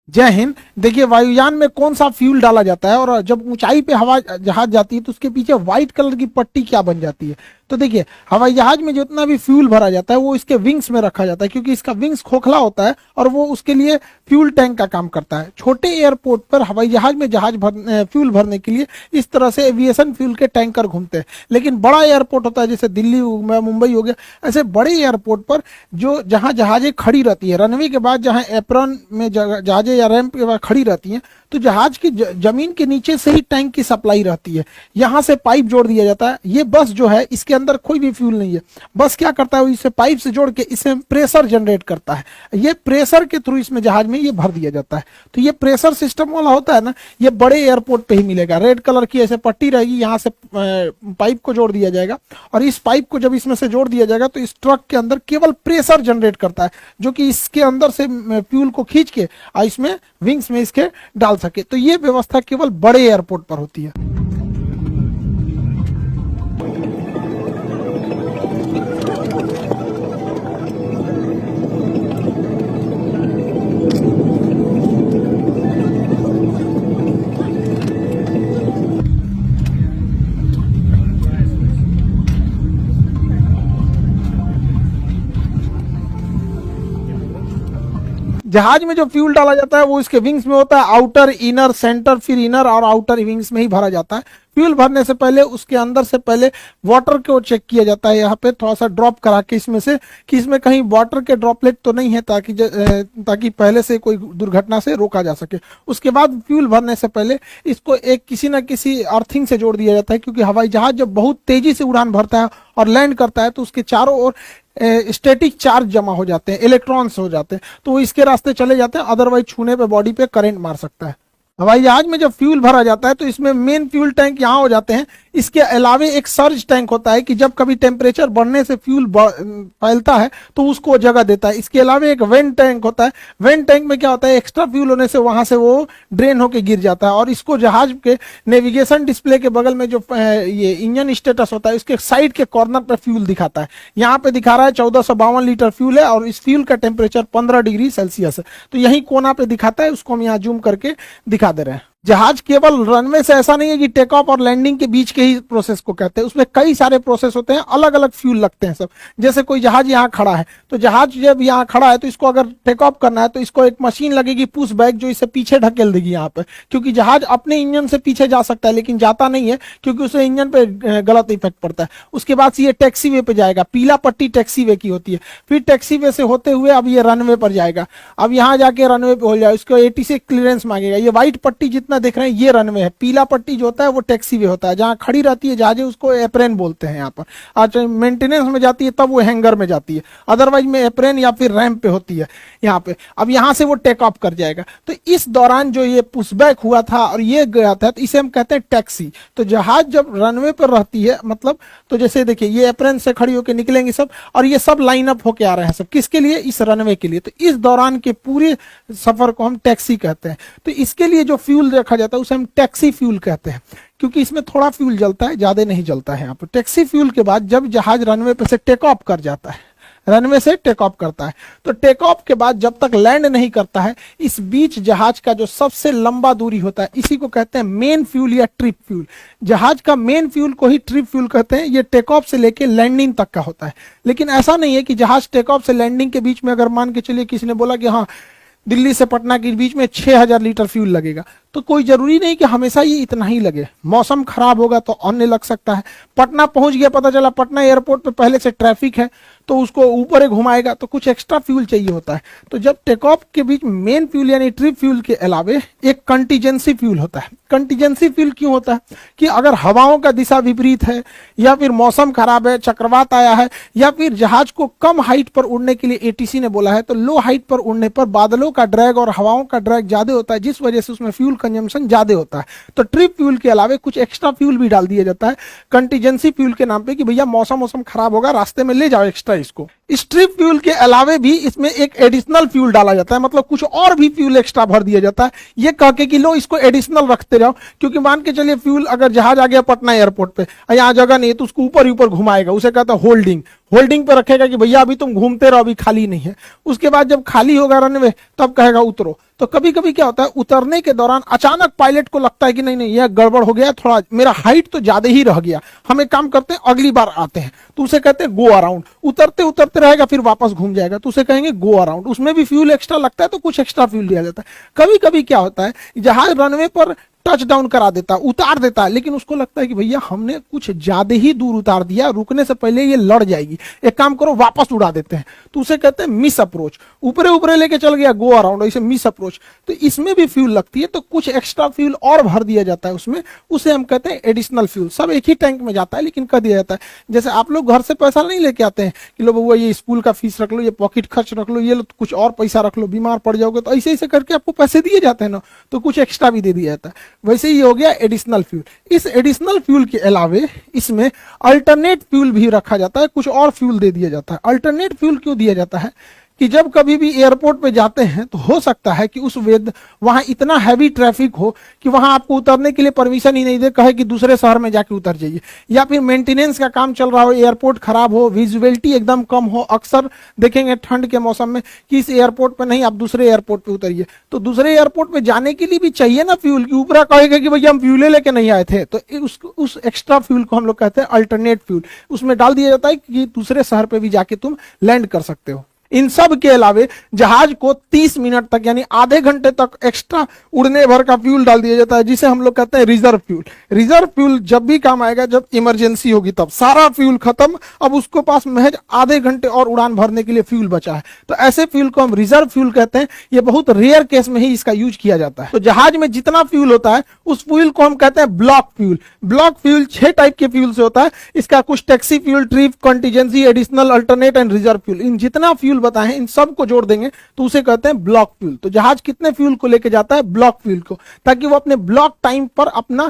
जय हिंद। देखिए, वायुयान में कौन सा फ्यूल डाला जाता है और जब ऊंचाई पे हवा जहाज जाती है तो उसके पीछे व्हाइट कलर की पट्टी क्या बन जाती है? तो देखिए, हवाई जहाज में जितना भी फ्यूल भरा जाता है वो इसके विंग्स में रखा जाता है, क्योंकि इसका विंग्स खोखला होता है और वो उसके लिए फ्यूल टैंक का काम करता है। छोटे एयरपोर्ट पर हवाई जहाज में फ्यूल भरने के लिए इस तरह से एविएशन फ्यूल के टैंकर घूमते हैं। लेकिन बड़ा एयरपोर्ट होता है, जैसे दिल्ली हो गया, मुंबई हो गया, ऐसे बड़े एयरपोर्ट पर जो जहां जहाजें खड़ी रहती है, रनवे के बाद जहां एप्रॉन में जहाजें या रैंप के बाद खड़ी रहती हैं, तो जहाज की जमीन के नीचे से ही टैंक की सप्लाई रहती है। यहां से पाइप जोड़ दिया जाता है। ये बस जो है इसके अंदर कोई भी फ्यूल नहीं है। बस क्या करता है, इसे पाइप से जोड़ के इसमें प्रेशर जनरेट करता है। ये प्रेशर के थ्रू इसमें जहाज में ये भर दिया जाता है। तो ये प्रेशर सिस्टम वाला होता है ना, ये बड़े एयरपोर्ट पे ही मिलेगा। रेड कलर की ऐसे पट्टी रहेगी, यहाँ से पाइप को जोड़ दिया जाएगा और इस पाइप को जब इसमें से जोड़ दिया जाएगा तो इस ट्रक के अंदर केवल प्रेशर जनरेट करता है, जो कि इसके अंदर से फ्यूल को खींच के इसमें विंग्स में इसके डाल सके। तो ये व्यवस्था केवल बड़े एयरपोर्ट पर होती है। जहाज में जो फ्यूल डाला जाता है वो इसके विंग्स में होता है, आउटर, इनर, सेंटर, फिर इनर और आउटर विंग्स में ही भरा जाता है। फ्यूल भरने से पहले उसके अंदर से पहले वाटर को चेक किया जाता है, यहाँ पे थोड़ा सा ड्रॉप करा के इसमें से कि इसमें कहीं वाटर के ड्रॉपलेट तो नहीं है, ताकि पहले से कोई दुर्घटना से रोका जा सके। उसके बाद फ्यूल भरने से पहले इसको एक किसी न किसी अर्थिंग से जोड़ दिया जाता है, क्योंकि हवाई जहाज जब बहुत तेजी से उड़ान भरता है और लैंड करता है तो उसके चारों ओर स्टैटिक चार्ज जमा हो जाते हैं, इलेक्ट्रॉन्स हो जाते हैं, तो वो इसके रास्ते चले जाते हैं। अदरवाइज छूने पे बॉडी पे करंट मार सकता है। हवाई जहाज में जब फ्यूल भरा जाता है तो इसमें मेन फ्यूल टैंक यहाँ हो जाते हैं। इसके अलावे एक सर्ज टैंक होता है कि जब कभी टेम्परेचर बढ़ने से फ्यूल फैलता है तो उसको जगह देता है। इसके अलावा एक वेंट टैंक होता है। वेंट टैंक में क्या होता है, एक्स्ट्रा फ्यूल होने से वहां से वो ड्रेन होकर गिर जाता है और इसको जहाज के नेविगेशन डिस्प्ले के बगल में जो ये इंजन स्टेटस होता है उसके साइड के कॉर्नर पर फ्यूल दिखाता है। यहाँ पे दिखा रहा है 1452 लीटर फ्यूल है और इस फ्यूल का टेम्परेचर 15 डिग्री सेल्सियस है। तो यही कोना पे दिखाता है, उसको हम यहाँ जूम करके दिखा दे रहे हैं। जहाज केवल रनवे से ऐसा नहीं है कि टेक ऑफ और लैंडिंग के बीच के ही प्रोसेस को कहते हैं, उसमें कई सारे प्रोसेस होते हैं, अलग अलग फ्यूल लगते हैं सब। जैसे कोई जहाज यहाँ खड़ा है तो जहाज जब यहाँ खड़ा है तो इसको अगर टेक ऑफ करना है तो इसको एक मशीन लगेगी पुश बैक, जो इसे पीछे ढकेल देगी यहाँ पे, क्योंकि जहाज अपने इंजन से पीछे जा सकता है लेकिन जाता नहीं है क्योंकि उसे इंजन पे गलत इफेक्ट पड़ता है। उसके बाद से ये टैक्सी वे पे जाएगा, पीला पट्टी टैक्सी वे की होती है। फिर टैक्सी वे से होते हुए अब ये रनवे पर जाएगा। अब यहाँ जाके रनवे पे हो जाए, उसको ATC क्लियरेंस मांगेगा। ये व्हाइट पट्टी जितना देख रहे हैं ये रनवे है, पीला पट्टी जो होता है वो टैक्सी वे होता है, जहां खड़ी रहती है जहाजें उसको एप्रेन बोलते हैं। यहाँ पर आज मेंटेनेंस में जाती है तब वो हैंगर में जाती है, अदरवाइज में एप्रेन या फिर रैंप पे होती है यहाँ पे। अब यहाँ से वो टेक ऑफ कर जाएगा। तो इस दौरान जो ये पुशबैक हुआ था और ये गया था तो इसे हम कहते हैं टैक्सी। तो जहाज जब रनवे पर रहती है मतलब, तो जैसे देखिए ये एप्रेन से खड़ी होकर निकलेंगे सब और ये सब लाइन अप होके आ रहे हैं सब, किसके लिए, इस रनवे के लिए। तो इस दौरान के पूरे सफर को हम टैक्सी कहते हैं। तो इसके लिए जो फ्यूल रखा जाता है उसे हम टैक्सी फ्यूल कहते हैं, क्योंकि इसमें थोड़ा फ्यूल जलता है, ज्यादा नहीं जलता है यहाँ पर। टैक्सी फ्यूल के बाद जब जहाज रनवे पे से टेक ऑफ कर जाता है, रनवे से टेक ऑफ करता है, तो टेक ऑफ के बाद जब तक लैंड नहीं करता है, इस बीच जहाज का जो सबसे लंबा दूरी होता है इसी को कहते हैं मेन फ्यूल या ट्रिप फ्यूल। जहाज का मेन फ्यूल को ही ट्रिप फ्यूल कहते हैं। ये टेक ऑफ से लेके लैंडिंग तक का होता है। लेकिन ऐसा नहीं है कि जहाज टेक ऑफ से लैंडिंग के बीच में अगर मान के चलिए किसी ने बोला कि हाँ दिल्ली से पटना के बीच में 6000 लीटर फ्यूल लगेगा, तो कोई जरूरी नहीं कि हमेशा ये इतना ही लगे। मौसम खराब होगा तो अन्य लग सकता है। पटना पहुंच गया, पता चला पटना एयरपोर्ट पे पहले से ट्रैफिक है तो उसको ऊपर घुमाएगा, तो कुछ एक्स्ट्रा फ्यूल चाहिए होता है। तो जब टेक ऑफ के बीच मेन फ्यूल यानी ट्रिप फ्यूल के अलावे एक कंटीजेंसी फ्यूल होता है। कंटीजेंसी फ्यूल क्यों होता है कि अगर हवाओं का दिशा विपरीत है या फिर मौसम खराब है, चक्रवात आया है, या फिर जहाज को कम हाइट पर उड़ने के लिए ATC ने बोला है, तो लो हाइट पर उड़ने पर बादलों का ड्रैग और हवाओं का ड्रैग ज्यादा होता है, जिस वजह से उसमें फ्यूल कंजम्पशन ज्यादा होता है। तो ट्रिप फ्यूल के अलावे कुछ एक्स्ट्रा फ्यूल भी डाल दिया जाता है कंटीजेंसी फ्यूल के नाम पे कि भैया मौसम खराब होगा, रास्ते में ले जाओ एक्स्ट्रा इसको। स्ट्रिप फ्यूल के अलावे भी इसमें एक एडिशनल फ्यूल डाला जाता है, मतलब कुछ और भी फ्यूल एक्स्ट्रा भर दिया जाता है, ये कह के कि लो इसको एडिशनल रखते रहो, क्योंकि मान के चलिए फ्यूल अगर जहाज आ गया पटना एयरपोर्ट पे, यहाँ जगह नहीं है तो उसको ऊपर ही ऊपर घुमाएगा, उसे कहता है होल्डिंग, होल्डिंग पे रखेगा कि भैया अभी तुम घूमते रहो, अभी खाली नहीं है। उसके बाद जब खाली होगा रनवे तब कहेगा उतरो। तो कभी कभी क्या होता है, उतरने के दौरान अचानक पायलट को लगता है कि नहीं नहीं यह गड़बड़ हो गया, थोड़ा मेरा हाइट तो ज्यादा ही रह गया, हम एक काम करते हैं अगली बार आते हैं, तो उसे कहते हैं गो अराउंड। उतरते उतरते रहेगा फिर वापस घूम जाएगा, तो उसे कहेंगे गो अराउंड। उसमें भी फ्यूल एक्स्ट्रा लगता है तो कुछ एक्स्ट्रा फ्यूल दिया जाता है। कभी कभी क्या होता है, जहाज रनवे पर टच डाउन करा देता है, उतार देता है, लेकिन उसको लगता है कि भैया हमने कुछ ज्यादा ही दूर उतार दिया, रुकने से पहले ये लड़ जाएगी, एक काम करो वापस उड़ा देते हैं, तो उसे कहते हैं मिस अप्रोच। ऊपरे ऊपरे लेके चल गया गो अराउंड, ऐसे मिस अप्रोच। तो इसमें भी फ्यूल लगती है, तो कुछ एक्स्ट्रा फ्यूल और भर दिया जाता है उसमें, उसे हम कहते हैं एडिशनल फ्यूल। सब एक ही टैंक में जाता है लेकिन कर दिया जाता है। जैसे आप लोग घर से पैसा नहीं लेके आते हैं कि लो बउआ ये स्कूल का फीस रख लो, ये पॉकेट खर्च रख लो, ये लो कुछ और पैसा रख लो, बीमार पड़ जाओगे, तो ऐसे ऐसे करके आपको पैसे दिए जाते हैं ना, तो कुछ एक्स्ट्रा भी दे दिया जाता है। वैसे ही हो गया एडिशनल फ्यूल। इस एडिशनल फ्यूल के अलावे इसमें अल्टरनेट फ्यूल भी रखा जाता है, कुछ और फ्यूल दे दिया जाता है। अल्टरनेट फ्यूल क्यों दिया जाता है कि जब कभी भी एयरपोर्ट पे जाते हैं तो हो सकता है कि उस वेद वहां इतना हैवी ट्रैफिक हो कि वहां आपको उतरने के लिए परमिशन ही नहीं दे, कहे कि दूसरे शहर में जाके उतर जाइए, या फिर मेंटेनेंस का काम चल रहा हो, एयरपोर्ट खराब हो, विजुअलिटी एकदम कम हो। अक्सर देखेंगे ठंड के मौसम में कि इस एयरपोर्ट पे नहीं, आप दूसरे एयरपोर्ट पे उतरिए, तो दूसरे एयरपोर्ट पे जाने के लिए भी चाहिए ना फ्यूल, की ऊपरा कहेगा कि भैया हम फ्यूले लेके नहीं आए थे, तो उस एक्स्ट्रा फ्यूल को हम लोग कहते हैं अल्टरनेट फ्यूल। उसमें डाल दिया जाता है कि दूसरे शहर पे भी जाके तुम लैंड कर सकते हो। इन सब के अलावे जहाज को 30 मिनट तक यानी आधे घंटे तक एक्स्ट्रा उड़ने भर का फ्यूल डाल दिया जाता है, जिसे हम लोग कहते हैं रिजर्व फ्यूल। रिजर्व फ्यूल जब भी काम आएगा, जब इमरजेंसी होगी तब। सारा फ्यूल खत्म, अब उसको पास महज आधे घंटे और उड़ान भरने के लिए फ्यूल बचा है, तो ऐसे फ्यूल को हम रिजर्व फ्यूल कहते हैं। ये बहुत रेयर केस में ही इसका यूज किया जाता है। तो जहाज में जितना फ्यूल होता है उस फ्यूल को हम कहते हैं block fuel. Block fuel 6 type के फ्यूल से होता है। इसका कुछ taxi fuel, trip, contingency, additional, alternate and reserve fuel, इन जितना फ्यूल बताए हैं इन सब को जोड़ देंगे तो उसे कहते हैं ब्लॉक फ्यूल। तो जहाज कितने फ्यूल को लेके जाता है? ब्लॉक फ्यूल को, ताकि वो अपने ब्लॉक टाइम पर अपना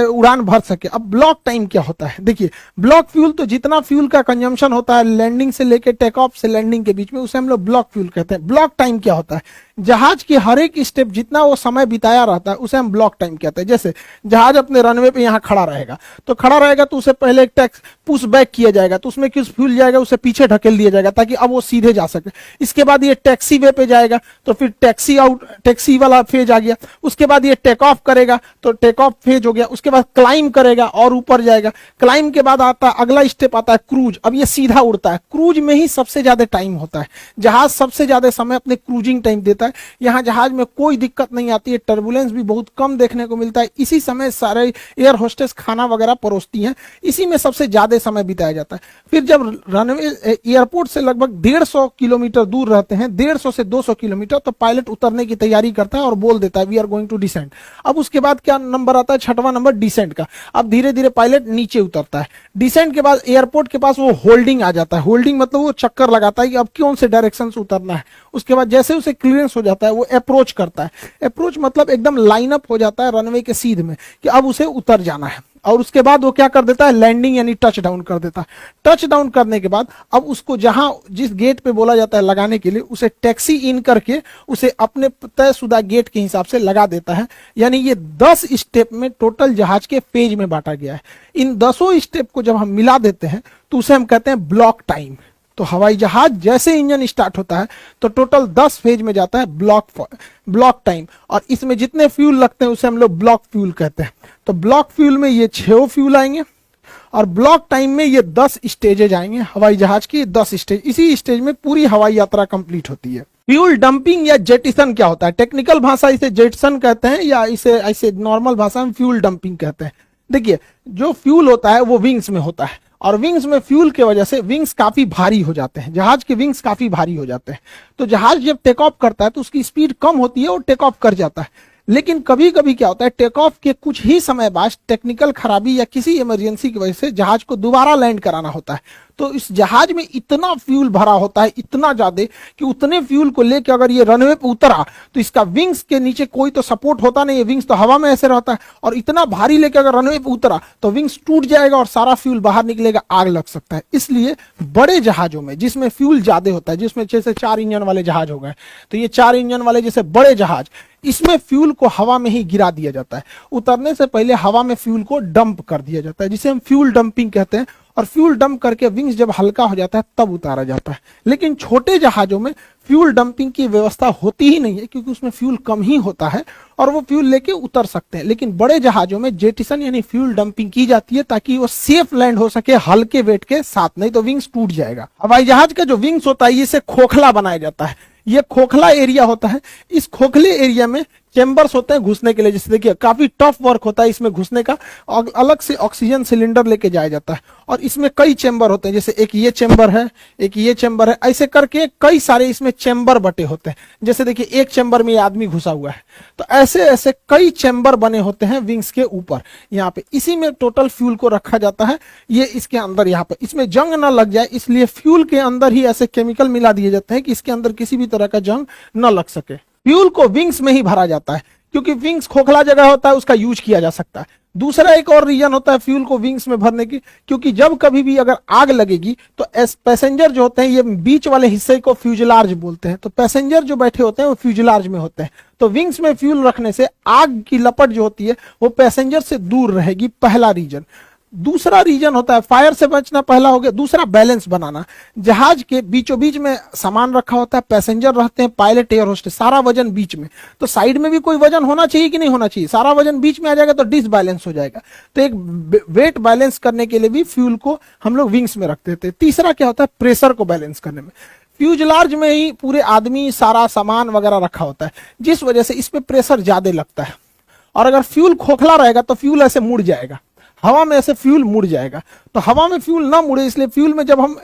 उड़ान भर सके। अब ब्लॉक टाइम क्या होता है? देखिए, ब्लॉक फ्यूल तो जितना फ्यूल का कंजम्पशन होता है लैंडिंग से लेके टेक ऑफ से लैंडिंग के बीच में, उसे हम लोग ब्लॉक फ्यूल कहते हैं। ब्लॉक टाइम क्या होता है? जहाज की हर एक स्टेप जितना वो समय बिताया रहता है उसे हम ब्लॉक टाइम कहते हैं। जैसे जहाज अपने रनवे पे यहाँ खड़ा रहेगा, तो खड़ा रहेगा तो उसे पहले एक टैक्स पुश बैक किया जाएगा, तो उसमें कुछ फ्यूल जाएगा, उसे पीछे ढकेल दिया जाएगा ताकि अब वो सीधे जा सके। इसके बाद ये टैक्सी वे पे जाएगा, तो फिर टैक्सी वाला फेज आ गया। उसके बाद ये टेक ऑफ करेगा, तो टेक ऑफ फेज हो गया। उसके बाद क्लाइम करेगा और ऊपर जाएगा। क्लाइम के बाद आता है अगला स्टेप आता है क्रूज। अब ये सीधा उड़ता है। क्रूज में ही सबसे ज्यादा टाइम होता है। जहाज सबसे ज्यादा समय अपने क्रूजिंग टाइम देता है। यहाँ जहाज में कोई दिक्कत नहीं आती है, टर्बुलेंस भी बहुत कम देखने को मिलता है। इसी समय सारे एयर होस्टेस खाना वगैरह परोसती हैं, इसी में सबसे ज्यादा समय बिताया जाता है। फिर जब रनवे एयरपोर्ट से लगभग 150 किलोमीटर दूर रहते हैं, 150 से 200 किलोमीटर, तो पायलट उतरने की तैयारी करता है और बोल देता है we are going to descend. अब उसके बाद क्या नंबर आता है? 6वां नंबर डिसेंड का। अब धीरे धीरे पायलट नीचे उतरता है। डिसेंड के बाद एयरपोर्ट के पास वो होल्डिंग आ जाता है। होल्डिंग मतलब वो चक्कर लगाता है कि अब कौन से डायरेक्शन से उतरना है। उसके बाद जैसे उसे क्लियरेंस हो जाता है वो अप्रोच करता है। अप्रोच मतलब एकदम लाइन अप हो जाता है रनवे के सीध में कि अब उसे उतर जाना है। और उसके बाद वो क्या कर देता है? लैंडिंग यानी टच डाउन कर देता है। टच डाउन करने के बाद अब उसको जहां जिस गेट पे बोला जाता है लगाने के लिए, उसे टैक्सी इन करके उसे अपने तयशुदा गेट के हिसाब से लगा देता है। यानी ये 10 स्टेप में टोटल जहाज के पेज में बांटा गया है। इन 10 स्टेप को जब हम मिला देते हैं तो उसे हम कहते हैं ब्लॉक टाइम। तो हवाई जहाज जैसे इंजन स्टार्ट होता है तो टोटल 10 फेज में जाता है ब्लॉक टाइम, और इसमें जितने फ्यूल लगते हैं उसे हम लोग ब्लॉक फ्यूल कहते हैं। तो ब्लॉक फ्यूल में ये 6 फ्यूल आएंगे और ब्लॉक टाइम में ये 10 स्टेजेज आएंगे। हवाई जहाज की 10 स्टेज, इसी स्टेज में पूरी हवाई यात्रा कंप्लीट होती है। फ्यूल डंपिंग या जेटिसन क्या होता है? टेक्निकल भाषा इसे जेटिसन कहते हैं, या इसे ऐसे नॉर्मल भाषा में फ्यूल डंपिंग कहते हैं। देखिए, जो फ्यूल होता है वो विंग्स में होता है, और विंग्स में फ्यूल के वजह से विंग्स काफी भारी हो जाते हैं। जहाज के विंग्स काफी भारी हो जाते हैं, तो जहाज जब टेक ऑफ करता है तो उसकी स्पीड कम होती है और टेक ऑफ कर जाता है। लेकिन कभी कभी क्या होता है, टेक ऑफ के कुछ ही समय बाद टेक्निकल खराबी या किसी इमरजेंसी की वजह से जहाज को दोबारा लैंड कराना होता है। तो इस जहाज में इतना फ्यूल भरा होता है, इतना ज्यादा कि उतने फ्यूल को लेकर अगर ये रनवे पे उतरा तो इसका विंग्स के नीचे कोई तो सपोर्ट होता नहीं है, विंग्स तो हवा में ऐसे रहता है, और इतना भारी लेकर अगर रनवे पे उतरा तो विंग्स टूट जाएगा और सारा फ्यूल बाहर निकलेगा, आग लग सकता है। इसलिए बड़े जहाजों में जिसमें फ्यूल ज्यादा होता है, जिसमें जैसे 4 इंजन वाले जहाज हो गए, तो ये 4 इंजन वाले जैसे बड़े जहाज, इसमें फ्यूल को हवा में ही गिरा दिया जाता है। उतरने से पहले हवा में फ्यूल को डंप कर दिया जाता है, जिसे हम फ्यूल डंपिंग कहते हैं, और फ्यूल डंप करके विंग्स जब हल्का हो जाता है तब उतारा जाता है। लेकिन छोटे जहाजों में फ्यूल डंपिंग की व्यवस्था होती ही नहीं है, क्योंकि उसमें फ्यूल कम ही होता है और वो फ्यूल लेके उतर सकते हैं। लेकिन बड़े जहाजों में जेटिसन यानी फ्यूल डंपिंग की जाती है ताकि वो सेफ लैंड हो सके हल्के वेट के साथ, नहीं तो विंग्स टूट जाएगा। हवाई जहाज का जो विंग्स होता है इसे खोखला बनाया जाता है, ये खोखला एरिया होता है। इस खोखले एरिया में चेंबर्स होते हैं घुसने के लिए, जैसे देखिए काफी टफ वर्क होता है इसमें घुसने का, अलग से ऑक्सीजन सिलेंडर लेके जाया जाता है, और इसमें कई चेंबर होते हैं, जैसे एक ये चेंबर है, एक ये चेंबर है, ऐसे करके कई सारे इसमें चेंबर बटे होते हैं। जैसे देखिए एक चेंबर में ये आदमी घुसा हुआ है, तो ऐसे ऐसे कई चेंबर बने होते हैं विंग्स के ऊपर यहाँ पे, इसी में टोटल फ्यूल को रखा जाता है। ये इसके अंदर यहाँ पे, इसमें जंग ना लग जाए इसलिए फ्यूल के अंदर ही ऐसे केमिकल मिला दिए जाते हैं कि इसके अंदर किसी भी तरह का जंग न लग सके। फ्यूल को विंग्स में ही भरा जाता है, क्योंकि विंग्स खोखला जगह होता है, उसका यूज किया जा सकता है। दूसरा एक और रीजन होता है फ्यूल को विंग्स में भरने की, क्योंकि जब कभी भी अगर आग लगेगी तो पैसेंजर जो होते हैं, ये बीच वाले हिस्से को फ्यूजलार्ज बोलते हैं, तो पैसेंजर जो बैठे होते हैं वो फ्यूजलार्ज में होते हैं, तो विंग्स में फ्यूल रखने से आग की लपट जो होती है वो पैसेंजर से दूर रहेगी, पहला रीजन। दूसरा रीजन होता है फायर से बचना, पहला हो गया। दूसरा बैलेंस बनाना, जहाज के बीचों बीच में सामान रखा होता है, पैसेंजर रहते हैं, पायलट, एयर होस्टेस, सारा वजन बीच में, तो साइड में भी कोई वजन होना चाहिए कि नहीं होना चाहिए, सारा वजन बीच में आ जाएगा तो डिसबैलेंस हो जाएगा। तो एक वेट बैलेंस करने के लिए भी फ्यूल को हम लोग विंग्स में रखते थे। तीसरा क्या होता है, प्रेशर को बैलेंस करने में, फ्यूजलार्ज में ही पूरे आदमी सारा सामान वगैरह रखा होता है, जिस वजह से इस पे प्रेशर ज्यादा लगता है, और अगर फ्यूल खोखला रहेगा तो फ्यूल ऐसे मुड़ जाएगा, हवा में ऐसे फ्यूल मुड़ जाएगा। तो हवा में फ्यूल ना मुड़े इसलिए फ्यूल में जब हम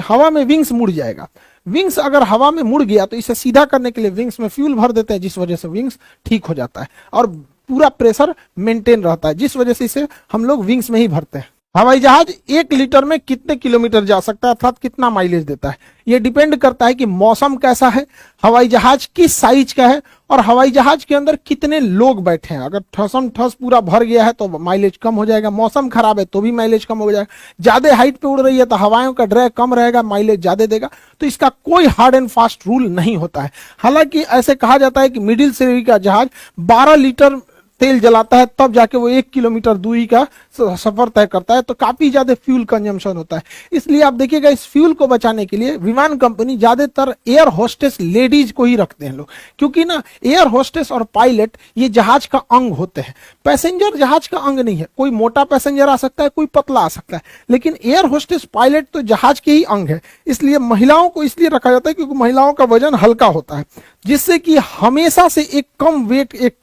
हवा में विंग्स मुड़ जाएगा, विंग्स अगर हवा में मुड़ गया तो इसे सीधा करने के लिए विंग्स में फ्यूल भर देते हैं, जिस वजह से विंग्स ठीक हो जाता है और पूरा प्रेशर मेंटेन रहता है, जिस वजह से इसे हम लोग विंग्स में ही भरते हैं। हवाई जहाज 1 लीटर में कितने किलोमीटर जा सकता है अर्थात कितना माइलेज देता है, यह डिपेंड करता है कि मौसम कैसा है, हवाई जहाज किस साइज का है, और हवाई जहाज के अंदर कितने लोग बैठे हैं। अगर ठसम ठस पूरा भर गया है तो माइलेज कम हो जाएगा, मौसम खराब है तो भी माइलेज कम हो जाएगा, ज्यादा हाइट पे उड़ रही है तो हवाओं का ड्रैग कम रहेगा, माइलेज ज्यादा देगा। तो इसका कोई हार्ड एंड फास्ट रूल नहीं होता है। हालांकि ऐसे कहा जाता है कि मिडिल श्रेणी का जहाज 12 लीटर तेल जलाता है तब जाके वो 1 किलोमीटर दूरी का सफर तय करता है, तो काफी ज्यादा फ्यूल कंजम्पशन होता है। इसलिए आप देखिएगा इस फ्यूल को बचाने के लिए विमान कंपनी ज्यादातर एयर होस्टेस लेडीज को ही रखते हैं लोग, क्योंकि ना एयर होस्टेस और पायलट ये जहाज का अंग होते हैं, पैसेंजर जहाज का अंग नहीं है। कोई मोटा पैसेंजर आ सकता है, कोई पतला आ सकता है, लेकिन एयर होस्टेस पायलट तो जहाज के ही अंग है। इसलिए महिलाओं को इसलिए रखा जाता है क्योंकि महिलाओं का वजन हल्का होता है, जिससे कि हमेशा से एक कम वेट, एक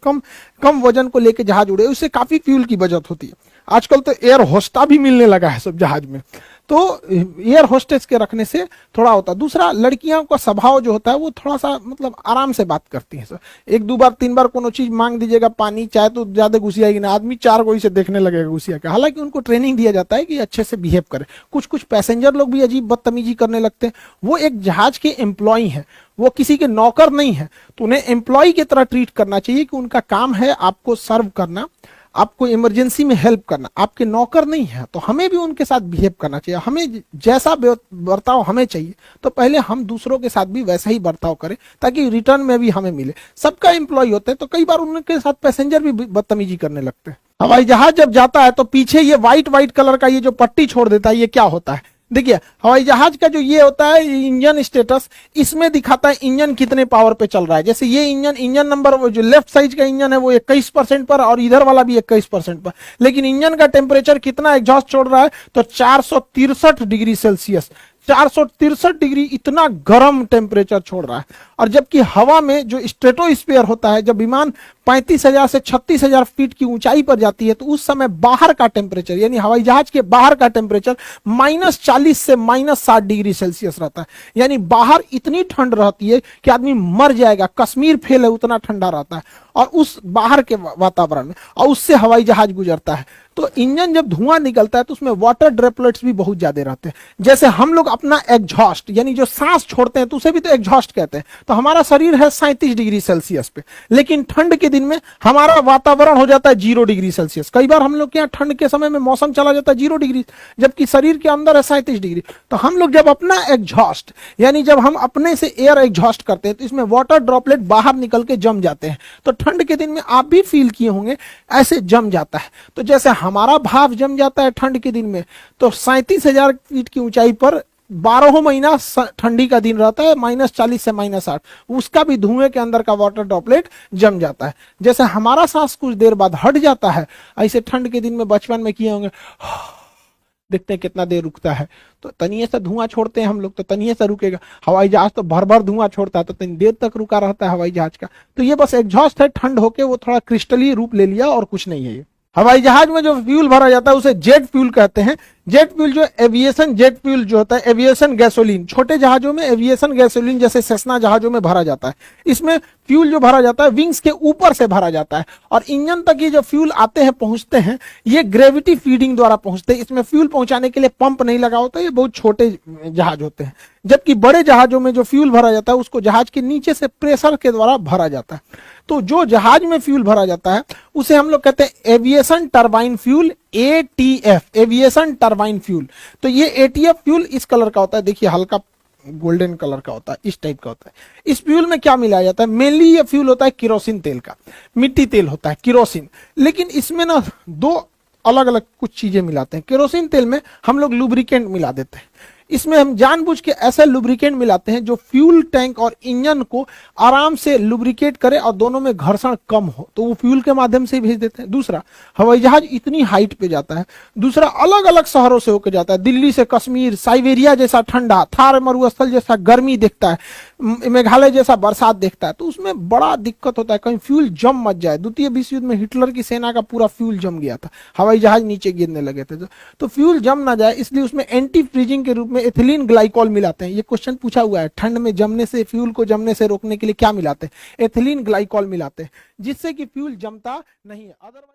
कम वजन को लेकर जहाज उड़े, उससे काफी फ्यूल की बचत होती है। आजकल तो एयर होस्टा भी मिलने लगा है सब जहाज में, तो एयर होस्टेस के रखने से थोड़ा होता है। दूसरा, लड़कियों का स्वभाव जो होता है वो थोड़ा सा मतलब आराम से बात करती है। 1-2 बार 3 बार कोनो चीज मांग दीजिएगा, पानी चाहे, तो ज्यादा घुसियाएगी ना, आदमी 4 गोई से देखने लगेगा घुसिया के। हालांकि उनको ट्रेनिंग दिया जाता है कि अच्छे से बिहेव करे। कुछ पैसेंजर लोग भी अजीब बदतमीजी करने लगते हैं, वो एक जहाज के एम्प्लॉय हैं, वो किसी के नौकर नहीं है, तो उन्हें एम्प्लॉय की तरह ट्रीट करना चाहिए कि उनका काम है आपको सर्व करना, आपको इमरजेंसी में हेल्प करना, आपके नौकर नहीं है। तो हमें भी उनके साथ बिहेव करना चाहिए, हमें जैसा बर्ताव हमें चाहिए तो पहले हम दूसरों के साथ भी वैसा ही बर्ताव करें ताकि रिटर्न में भी हमें मिले। सबका एम्प्लॉय होते हैं तो कई बार उनके साथ पैसेंजर भी बदतमीजी करने लगते हैं। हवाई जहाज जब जाता है तो पीछे ये व्हाइट कलर का ये जो पट्टी छोड़ देता है, ये क्या होता है? देखिए, हवाई जहाज का जो ये होता है इंजन स्टेटस, इसमें दिखाता है इंजन कितने पावर पे चल रहा है। जजैसे ये इंजन नंबर, वो जो लेफ्ट साइड का इंजन है वो 21% पर, और इधर वाला भी 21% पर, लेकिन इंजन का टेम्परेचर कितना एग्जॉस्ट छोड़ रहा है तो 463 डिग्री सेल्सियस, 463 डिग्री इतना गर्म टेम्परेचर छोड़ रहा है। और जबकि हवा में जो स्ट्रेटोस्फीयर होता है, जब विमान 35,000 से 36,000 फीट की ऊंचाई पर जाती है तो उस समय बाहर का टेम्परेचर यानी हवाई जहाज के बाहर का टेम्परेचर -40 से -60 डिग्री सेल्सियस रहता है। यानी बाहर इतनी ठंड रहती है कि आदमी मर जाएगा, कश्मीर फेल है, उतना ठंडा रहता है और उस बाहर के वातावरण में, और उससे हवाई जहाज गुजरता है। तो इंजन जब धुआं निकलता है तो उसमें वाटर ड्रॉपलेट्स भी बहुत ज्यादा रहते हैं। जैसे हम लोग अपना एग्जॉस्ट यानी जो सांस छोड़ते हैं तो उसे भी तो एग्जॉस्ट कहते हैं। तो हमारा शरीर है 37 डिग्री सेल्सियस पे, लेकिन ठंड के दिन में हमारा वातावरण हो जाता है 0 डिग्री सेल्सियस। कई बार हम लोग के यहाँ ठंड के समय में मौसम चला जाता है 0 डिग्री, जबकि शरीर के अंदर है 37 डिग्री। तो हम लोग जब अपना एग्जॉस्ट यानी जब हम अपने से एयर एग्जॉस्ट करते हैं तो इसमें वाटर ड्रॉपलेट बाहर निकल के जम जाते हैं। तो ठंड के दिन में आप भी फील किए होंगे ऐसे जम जाता है। तो जैसे हमारा भाप जम जाता है ठंड के दिन में, तो 37,000 फीट की ऊंचाई पर 12 महीना ठंडी का दिन रहता है, -40 से -60, उसका भी धुएं के अंदर का वाटर ड्रॉपलेट जम जाता है। जैसे हमारा सांस कुछ देर बाद हट जाता है, ऐसे ठंड के दिन में बचपन में किए होंगे, देखते हैं कितना देर रुकता है, तो तनिए से धुआं छोड़ते हैं हम लोग, तो तनिए से रुकेगा। हवाई जहाज तो भर भर धुआं छोड़ता है, तो तनी देर तक रुका रहता है हवाई जहाज का। तो ये बस एग्जॉस्ट है, ठंड होके वो थोड़ा क्रिस्टलीय रूप ले लिया और कुछ नहीं है। ये हवाई जहाज में जो फ्यूल भरा जाता है उसे जेट फ्यूल कहते हैं। जेट फ्यूल जो एविएशन जेट फ्यूल जो होता है, एविएशन गैसोलीन, छोटे जहाजों में एविएशन गैसोलीन जैसे सेस्ना जहाजों में भरा जाता है। इसमें फ्यूल जो भरा जाता है विंग्स के ऊपर से भरा जाता है और इंजन तक ये जो फ्यूल आते हैं पहुंचते हैं, ये ग्रेविटी फीडिंग द्वारा पहुंचते हैं। इसमें फ्यूल पहुंचाने के लिए पंप नहीं लगा होता, ये बहुत छोटे जहाज होते हैं। जबकि बड़े जहाजों में जो फ्यूल भरा जाता है उसको जहाज के नीचे से प्रेशर के द्वारा भरा जाता है। तो जो जहाज में फ्यूल भरा जाता है उसे हम लोग कहते हैं aviation turbine fuel, ATF, aviation turbine fuel. तो ये ATF फ्यूल इस कलर का होता है, देखिए हल्का गोल्डन कलर का होता है, इस टाइप का होता है। इस फ्यूल में क्या मिलाया जाता है? मेनली ये फ्यूल होता है केरोसिन तेल का, मिट्टी तेल होता है केरोसिन, लेकिन इसमें ना दो अलग अलग कुछ चीजें मिलाते हैं। केरोसिन तेल में हम लोग लुब्रिकेंट मिला देते हैं। इसमें हम जानबूझ के ऐसे लुब्रिकेंट मिलाते हैं जो फ्यूल टैंक और इंजन को आराम से लुब्रिकेट करे और दोनों में घर्षण कम हो, तो वो फ्यूल के माध्यम से भेज देते हैं। दूसरा, हवाई जहाज इतनी हाइट पे जाता है। दूसरा, अलग अलग शहरों से होकर जाता है, दिल्ली से कश्मीर, साइबेरिया जैसा ठंडा, थार मरुस्थल जैसा गर्मी देखता है, मेघालय जैसा बरसात देखता है। तो उसमें बड़ा दिक्कत होता है कहीं फ्यूल जम मत जाए। द्वितीय विश्व युद्ध में हिटलर की सेना का पूरा फ्यूल जम गया था, हवाई जहाज नीचे गिरने लगे थे। तो फ्यूल जम ना जाए इसलिए उसमें एंटी फ्रीजिंग के रूप में एथिलीन ग्लाइकॉल मिलाते हैं। ये क्वेश्चन पूछा हुआ है, ठंड में जमने से, फ्यूल को जमने से रोकने के लिए क्या मिलाते हैं? एथिलीन ग्लाइकॉल मिलाते हैं, जिससे कि फ्यूल जमता नहीं है। अदरवाइज